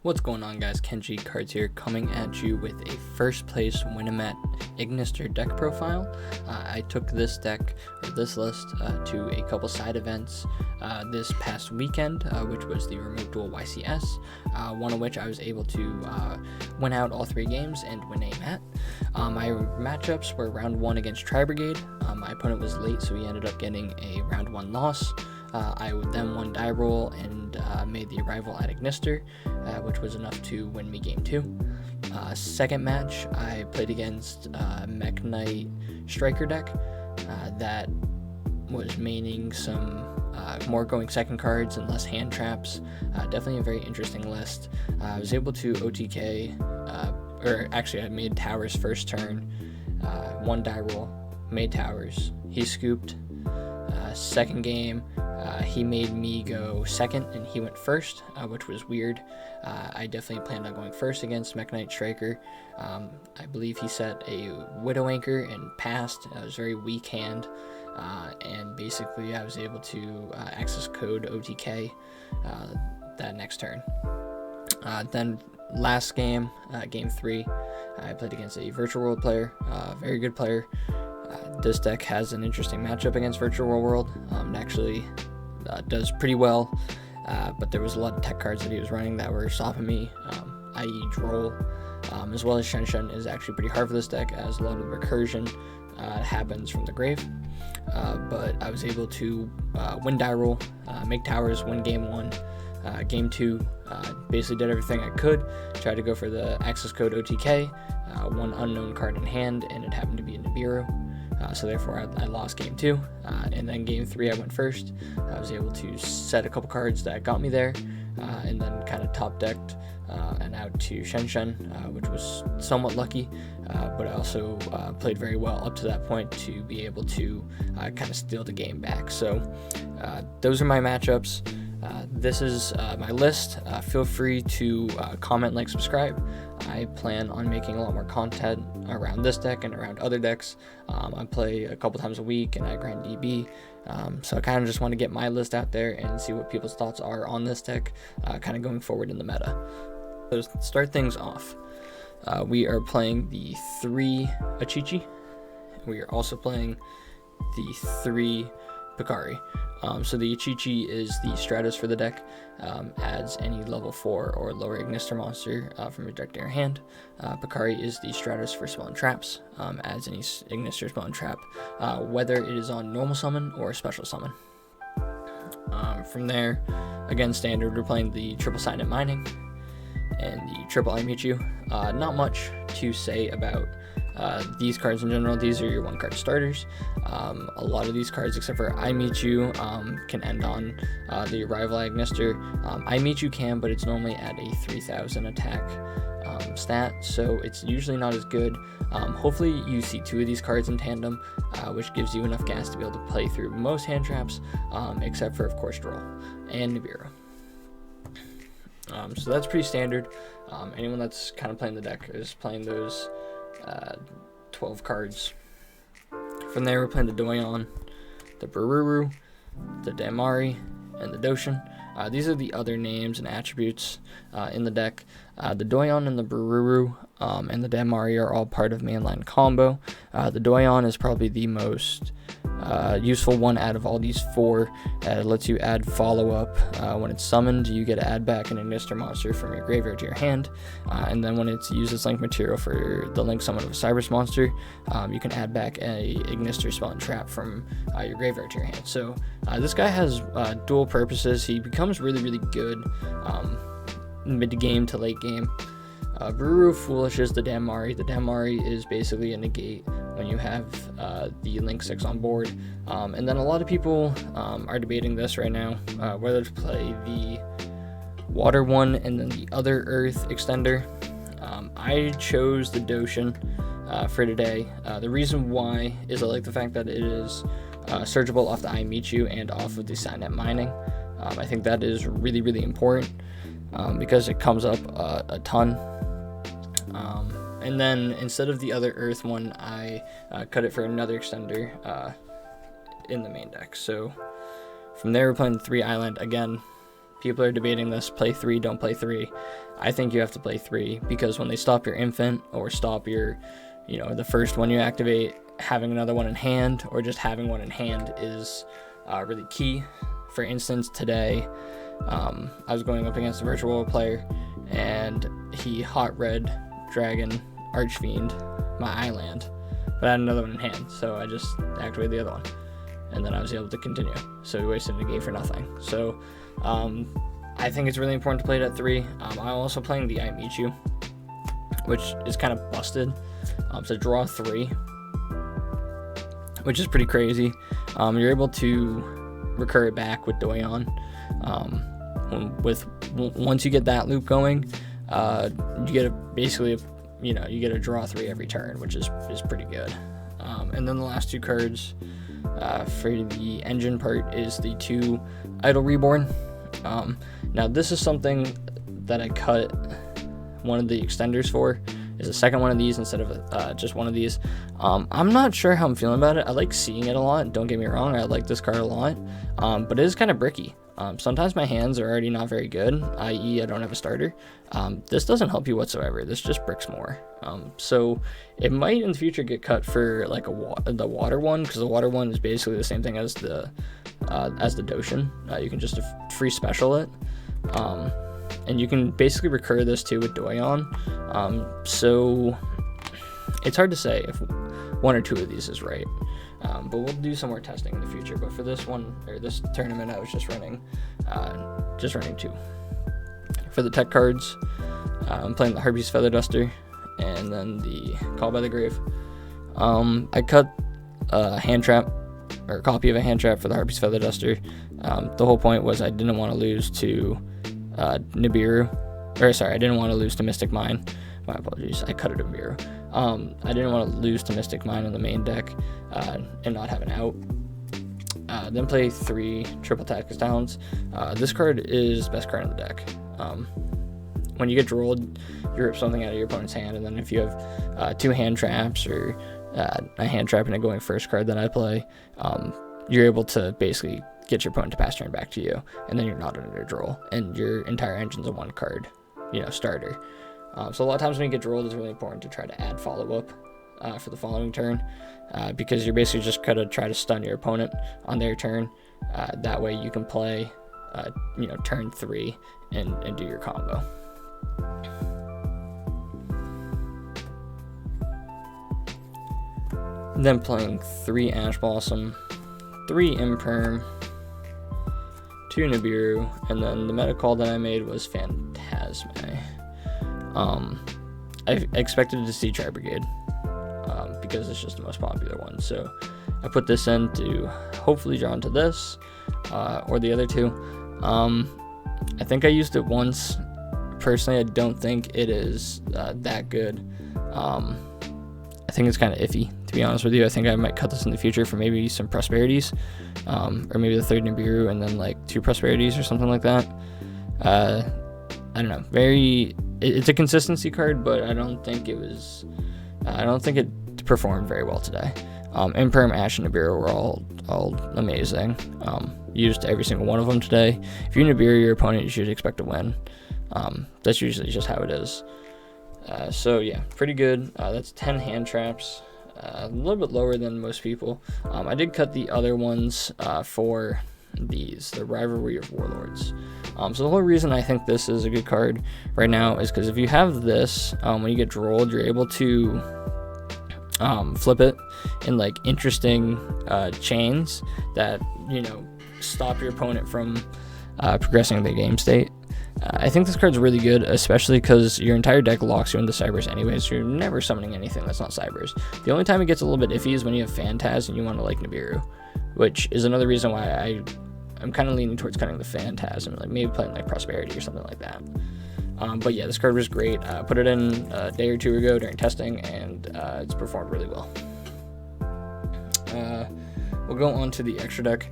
What's going on, guys? Kenji Cards here, coming at you with a first place Mekknight Ignister deck profile. I took this deck, or this list, to a couple side events this past weekend, which was the Remote Duel YCS, one of which I was able to win out all 3 games and win a mat. My matchups were round 1 against Tri-brigade. My opponent was late, so he ended up getting a round 1 loss. I then won die roll and made the arrival at Ignister, which was enough to win me game 2. Second match, I played against Mekknight striker deck that was maining some more going second cards and less hand traps. Definitely a very interesting list. I was able to OTK, or actually I made towers first turn, won die roll, made towers, he scooped. Second game, he made me go second and he went first, which was weird. I definitely planned on going first against Mekknight striker. I believe he set a Widow Anchor and passed. It was a very weak hand, and basically I was able to access code OTK that next turn. Then last game, game 3, I played against a virtual world player, very good player. This deck has an interesting matchup against Virtual World. It actually does pretty well, but there was a lot of tech cards that he was running that were stopping me, i.e. Droll, as well as Shen Shen is actually pretty hard for this deck, as a lot of recursion happens from the grave. But I was able to win die roll, make towers, win game 1. Game 2, basically did everything I could, tried to go for the access code OTK, one unknown card in hand, and it happened to be a Nibiru. So therefore I lost game 2, and then game 3 I went first. I was able to set a couple cards that got me there, and then kind of top decked and out to Shen Shen, which was somewhat lucky, but I also played very well up to that point to be able to kind of steal the game back. So those are my matchups. This is my list. Feel free to comment, like, subscribe. I plan on making a lot more content around this deck and around other decks. I play a couple times a week and I grind DB, so I kind of just want to get my list out there and see what people's thoughts are on this deck kind of going forward in the meta. So to start things off, we are playing the 3 Achichi. We are also playing the 3 Picari. So the Achichi is the Stratus for the deck, adds any level 4 or lower Ignister monster from your deck to your hand. Picari is the Stratus for spell and traps, adds any Ignister spell and trap, whether it is on normal summon or special summon. From there, again standard, we're playing the triple Signet Mining and the triple I Meet You. Not much to say about these cards in general. These are your 1-card starters. A lot of these cards, except for I Meet You, can end on the Arrival at Ignister. I Meet You can, but it's normally at a 3000 attack stat, so it's usually not as good. Hopefully you see 2 of these cards in tandem, which gives you enough gas to be able to play through most hand traps, except for, of course, Droll and Nibiru. So that's pretty standard. Anyone that's kind of playing the deck is playing those 12 cards. From there, we're playing the Doyon, the Bururu, the Damari, and the Doshin. These are the other names and attributes in the deck. The Doyon and the Bururu and the Damari are all part of mainline combo. The Doyon is probably the most useful one out of all these 4. It lets you add follow-up. When it's summoned, you get to add back an Ignister monster from your graveyard to your hand, and then when it's used as link material for the link summon of a Cybers monster, you can add back a Ignister spell and trap from your graveyard to your hand. So this guy has dual purposes. He becomes really, really good mid-game to late game. Bururu Foolish is the Damari. The Damari is basically a negate when you have the Link 6 on board. And then a lot of people are debating this right now, whether to play the Water one and then the other Earth extender. I chose the Doshin for today. The reason why is I like the fact that it is searchable off the I Meet You and off of the Signet Mining. I think that is really, really important because it comes up a ton. And then instead of the other Earth one, I cut it for another extender in the main deck. So from there, we're playing the 3 Island. Again, people are debating this, play 3, don't play 3. I think you have to play 3, because when they stop your infant or stop your, the first one you activate, having another one in hand or just having one in hand is really key. For instance, today I was going up against a virtual world player, and he hot red dragon archfiend my island, but I had another one in hand, so I just activated the other one, and then I was able to continue. So we wasted a game for nothing. So I think it's really important to play it at 3. I'm also playing the I Meet You, which is kind of busted. So draw 3, which is pretty crazy. You're able to recur it back with Doyon. Once you get that loop going, you get you get a draw 3 every turn, which is pretty good. And then the last 2 cards for the engine part is the 2 Idle Reborn. Now this is something that I cut one of the extenders for, is a second one of these instead of just one of these. I'm not sure how I'm feeling about it. I like seeing it a lot, don't get me wrong, I like this card a lot, but it is kind of bricky. Sometimes my hands are already not very good, i.e. I don't have a starter. This doesn't help you whatsoever. This just bricks more. So it might in the future get cut for like the water one, because the water one is basically the same thing as the Doshin. You can just free special it, and you can basically recur this too with Doyon. So it's hard to say if 1 or 2 of these is right. But we'll do some more testing in the future. But for this one, or this tournament, I was just running 2. For the tech cards, I'm playing the Harpy's Feather Duster, and then the Call by the Grave. I cut a hand trap, or a copy of a hand trap for the Harpy's Feather Duster. The whole point was I didn't want to lose to Nibiru, I didn't want to lose to Mystic Mine. My apologies, I cut it to Nibiru. I didn't want to lose to Mystic Mine on the main deck and not have an out. Then play 3 triple tactics downs. This card is the best card in the deck. When you get drolled, you rip something out of your opponent's hand, and then if you have 2 hand traps or a hand trap and a going first card that I play, you're able to basically get your opponent to pass turn back to you, and then you're not under droll, and your entire engine's a 1 card, starter. So a lot of times when you get drolled, it's really important to try to add follow-up for the following turn, because you're basically just going to try to stun your opponent on their turn. That way you can play, turn 3 and do your combo. Then playing 3 Ash Blossom, 3 Imperm, 2 Nibiru, and then the meta call that I made was Phantasme. I expected to see Tri-brigade, because it's just the most popular one. So I put this in to hopefully draw into this, or the other 2. I think I used it once. Personally, I don't think it is that good. I think it's kind of iffy, to be honest with you. I think I might cut this in the future for maybe some prosperities, or maybe the 3rd Nibiru and then like 2 prosperities or something like that. I don't know. It's a consistency card, but I don't think it performed very well today. Imperm, Ash, and Nibiru were all amazing. Used every single one of them today. If you're Nibiru, your opponent, you should expect to win. That's usually just how it is. So yeah, pretty good. That's 10 hand traps, a little bit lower than most people. I did cut the other ones for the Rivalry of Warlords. So the whole reason I think this is a good card right now is because if you have this, when you get drolled, you're able to flip it in like interesting chains that stop your opponent from progressing the game state. I think this card's really good, especially because your entire deck locks you into Cybers anyways, so you're never summoning anything that's not Cybers. The only time it gets a little bit iffy is when you have Phantas and you want to like Nibiru, which is another reason why I'm kind of leaning towards cutting the Phantasm, like maybe playing like Prosperity or something like that. But yeah, this card was great. I put it in a day or 2 ago during testing, and it's performed really well. We'll go on to the extra deck.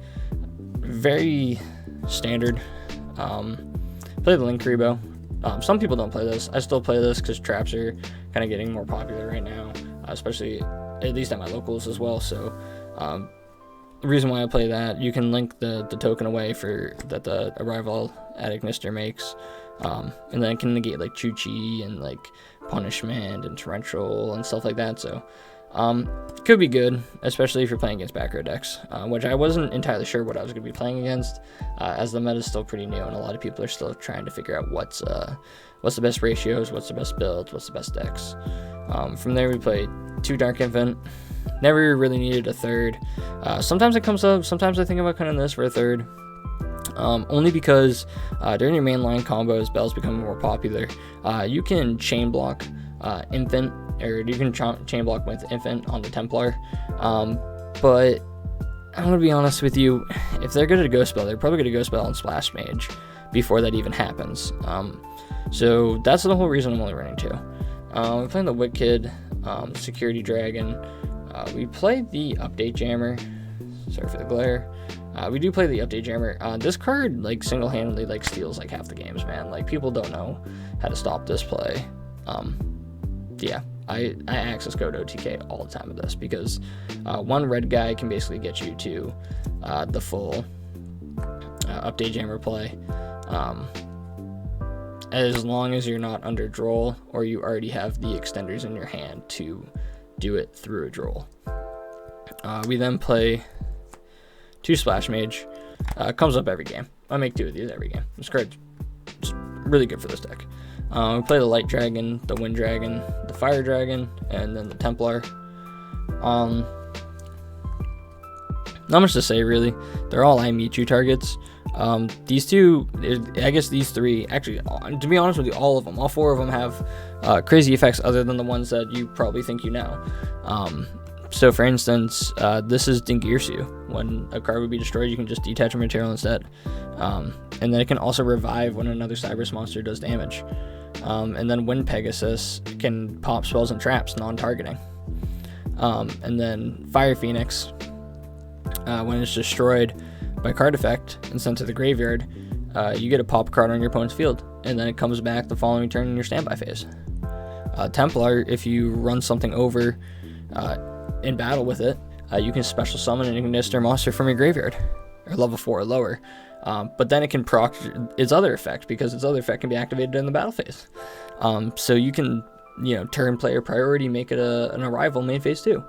Very standard. Play the Link Rebo. Some people don't play this. I still play this because traps are kind of getting more popular right now, especially at least at my locals as well. So the reason why I play that, you can link the token away for that the Arrival at Ignister makes, and then it can negate like Chu-Chi and like Punishment and Torrential and stuff like that. So could be good, especially if you're playing against back row decks, which I wasn't entirely sure what I was going to be playing against, as the meta is still pretty new and a lot of people are still trying to figure out what's the best ratios, what's the best builds, what's the best decks. From there we played 2 Dark Infant. Never really needed a third. Sometimes it comes up, sometimes I think about cutting this for a third. Only because during your mainline combos, Bells become more popular. You can chain block Infant, or you can chain block with Infant on the Templar. But I'm gonna be honest with you, if they're good at a Ghost Spell, they're probably good at Ghost Spell and Splash Mage before that even happens. So that's the whole reason I'm only running 2. We're playing the Wit Kid, Security Dragon. We played the Update Jammer. Sorry for the glare. We do play the Update Jammer. This card like single-handedly like steals like half the games, man. Like people don't know how to stop this play. Yeah, I access code OTK all the time with this because one red guy can basically get you to the full Update Jammer play. As long as you're not under Droll or you already have the extenders in your hand to do it through a Droll. We then play 2 Splash Mage. Comes up every game. I make 2 of these every game. This card's really good for this deck. We play the Light Dragon, the Wind Dragon, the Fire Dragon, and then the Templar. Not much to say really. They're all I meet you targets. These 2, I guess these 3, actually, to be honest with you, all of them, all 4 of them have crazy effects other than the ones that you probably think you know. So for instance, this is Dingirsu. When a card would be destroyed, you can just detach a material instead. And then it can also revive when another Cyberus monster does damage. And then Wind Pegasus can pop spells and traps, non-targeting. And then Fire Phoenix, when it's destroyed by card effect and sent to the graveyard, you get a pop card on your opponent's field, and then it comes back the following turn in your standby phase. Templar, if you run something over in battle with it, you can special summon an Ignister monster from your graveyard, or level 4 or lower. But then it can proc its other effect, because its other effect can be activated in the battle phase. So you can, turn player priority, make it an Arrival main phase too.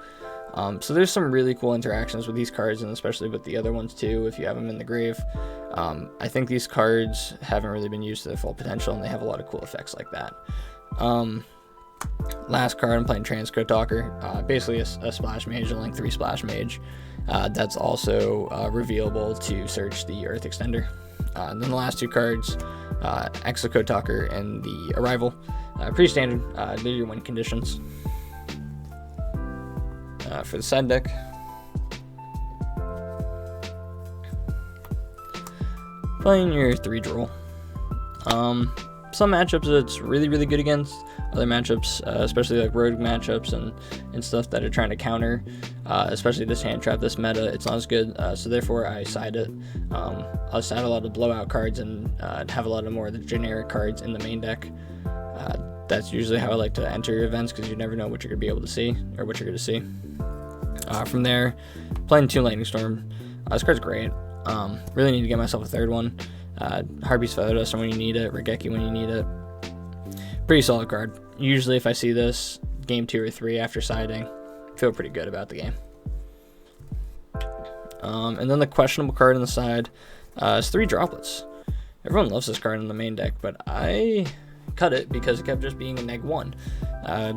So there's some really cool interactions with these cards, and especially with the other ones too, if you have them in the grave. I think these cards haven't really been used to their full potential, and they have a lot of cool effects like that. Last card, I'm playing Transcode Talker, basically a Splash Mage, a Link 3 Splash Mage. That's also revealable to search the Earth Extender. And then the last 2 cards, Exocode Talker and the Arrival. Pretty standard, they're your win conditions. For the side deck, playing your 3 Droll. Some matchups it's really, really good against. Other matchups, especially like rogue matchups and stuff that are trying to counter, especially this hand trap, this meta, it's not as good. So therefore I side it. I'll side a lot of blowout cards and have a lot of more of the generic cards in the main deck. That's usually how I like to enter events, because you never know what you're going to be able to see, or what you're going to see. From there, playing 2 Lightning Storm. This card's great. Really need to get myself a 3rd one. Harpy's Feather Duster when you need it, Regeki when you need it. Pretty solid card. Usually if I see this game 2 or 3 after siding, feel pretty good about the game. And then the questionable card on the side is 3 Droplets. Everyone loves this card in the main deck, but I cut it because it kept just being a -1.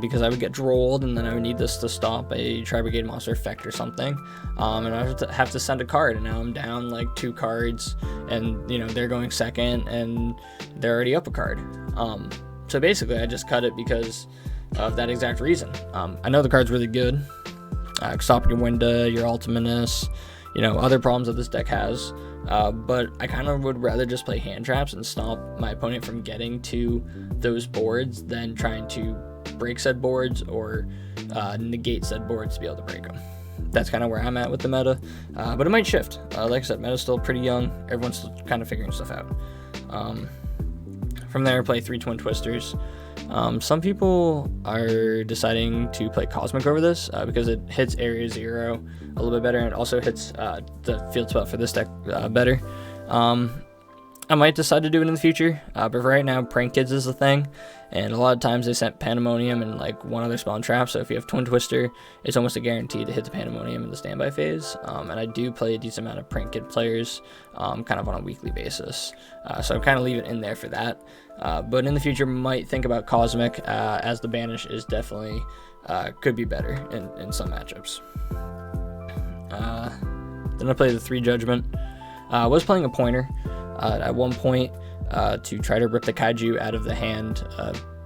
Because I would get drolled, and then I would need this to stop a Tri-brigade monster effect or something, and I would have to send a card, and now I'm down like 2 cards, and they're going second, and they're already up a card. So basically I just cut it because of that exact reason. I know the card's really good, stopping your Winda, your Ultiminus, other problems that this deck has, but I kind of would rather just play hand traps and stop my opponent from getting to those boards than trying to break said boards or negate said boards to be able to break them. That's kind of where I'm at with the meta, but it might shift. Like I said, meta's still pretty young. Everyone's still kind of figuring stuff out. From there, play 3 Twin Twisters. Some people are deciding to play Cosmic over this because it hits Area 0 a little bit better, and it also hits the field spell for this deck better. I might decide to do it in the future, but for right now, Prank Kids is the thing, and a lot of times they sent Pandemonium and like one other spell and trap, so if you have Twin Twister, it's almost a guarantee to hit the Pandemonium in the standby phase, and I do play a decent amount of Prank Kid players kind of on a weekly basis, so I kind of leave it in there for that, but in the future, might think about Cosmic, as the Banish is definitely, could be better in some matchups. Then I play the 3 Judgment. I was playing a Pointer at one point to try to rip the Kaiju out of the hand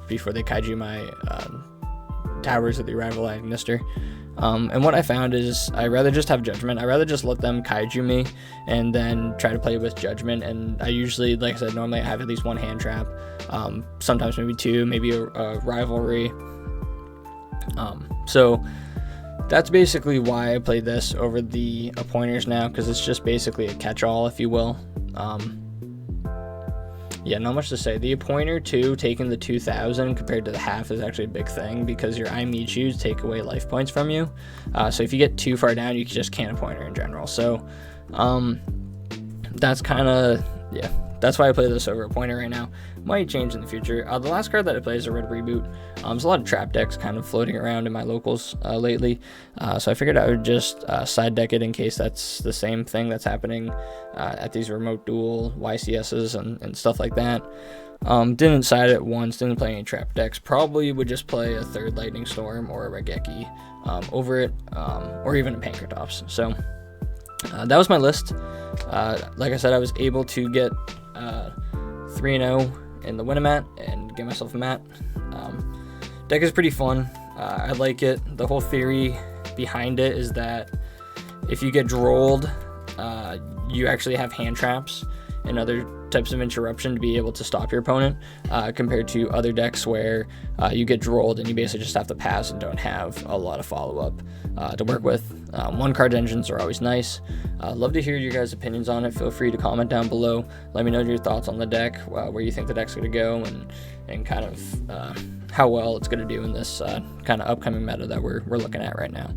before they Kaiju my Towers of the Arrival Ignister. And what I found is I rather just have Judgment. I rather just let them Kaiju me and then try to play with Judgment. And I usually, like I said, normally I have at least 1 hand trap, sometimes maybe 2, maybe a Rivalry. So that's basically why I play this over the Pointers now, because it's just basically a catch-all, if you will. Yeah, not much to say. The Pointer 2 taking the 2,000 compared to the half is actually a big thing because your Michus take away life points from you. So if you get too far down, you just can't Pointer in general. So that's kind of, yeah, that's why I play this over a Pointer right now. Might change in the future. The last card that I play is a Red Reboot. There's a lot of trap decks kind of floating around in my locals lately, so I figured I would just side deck it in case that's the same thing that's happening at these remote duel YCSs and stuff like that. Didn't side it once, didn't play any trap decks. Probably would just play a 3rd Lightning Storm or a Regeki over it, or even a Pankratops. So that was my list. Like I said, I was able to get 3-0 in the Winamat and get myself a mat. Deck is pretty fun. I like it. The whole theory behind it is that if you get drolled, you actually have hand traps and other types of interruption to be able to stop your opponent, compared to other decks where you get drolled and you basically just have to pass and don't have a lot of follow-up to work with. 1-card engines are always nice. Love to hear your guys' opinions on it. Feel free to comment down below. Let me know your thoughts on the deck, where you think the deck's going to go, and kind of how well it's going to do in this kind of upcoming meta that we're looking at right now.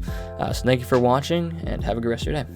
So thank you for watching, and have a good rest of your day.